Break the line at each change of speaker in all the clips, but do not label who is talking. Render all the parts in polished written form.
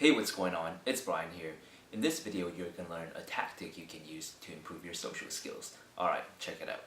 Hey, what's going on? It's Brian here. In this video, you're going to learn a tactic you can use to improve your social skills. Alright, check it out.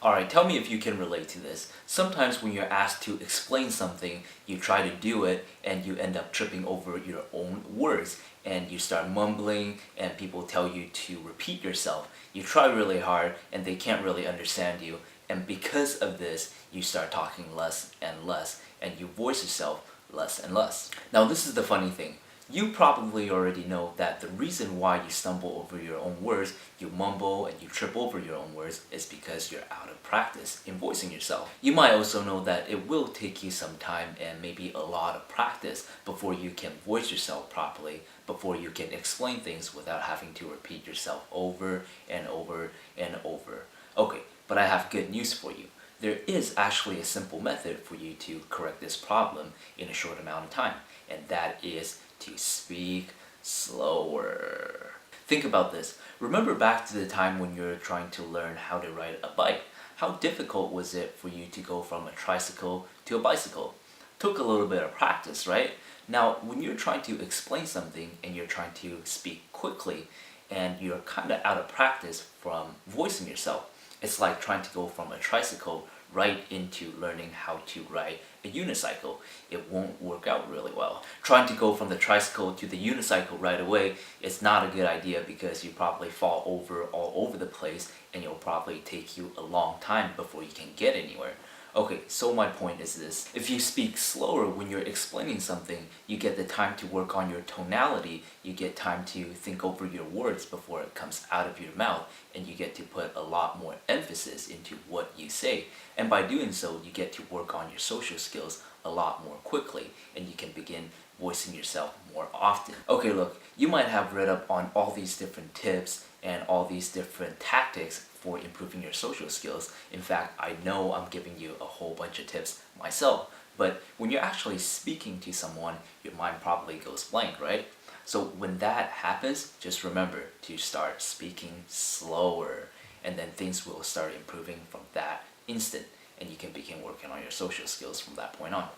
Alright, tell me if you can relate to this. Sometimes when you're asked to explain something, you try to do it and you end up tripping over your own words and you start mumbling and people tell you to repeat yourself. You try really hard and they can't really understand you, and because of this, you start talking less and less and you voice yourself less and less. Now this is the funny thing. You probably already know that the reason why you stumble over your own words, you mumble and you trip over your own words, is because you're out of practice in voicing yourself. You might also know that it will take you some time and maybe a lot of practice before you can voice yourself properly, before you can explain things without having to repeat yourself over and over and over. Okay, but I have good news for you. There is actually a simple method for you to correct this problem in a short amount of time, and that is to speak slower. Think about this. Remember back to the time when you were trying to learn how to ride a bike. How difficult was it for you to go from a tricycle to a bicycle? Took a little bit of practice, right? Now, when you're trying to explain something and you're trying to speak quickly and you're kind of out of practice from voicing yourself, it's like trying to go from a tricycle right into learning how to ride a unicycle. It won't work out really well. Trying to go from the tricycle to the unicycle right away is not a good idea because you probably fall over all over the place and it'll probably take you a long time before you can get anywhere. Okay, so my point is this. If you speak slower when you're explaining something, you get the time to work on your tonality, you get time to think over your words before it comes out of your mouth, and you get to put a lot more emphasis into what you say. And by doing so, you get to work on your social skills a lot more quickly, and you can begin voicing yourself more often. Okay, look, you might have read up on all these different tips and all these different tactics for improving your social skills. In fact, I know I'm giving you a whole bunch of tips myself, but when you're actually speaking to someone, your mind probably goes blank, right? So when that happens, just remember to start speaking slower, and then things will start improving from that instant, and you can begin working on your social skills from that point on.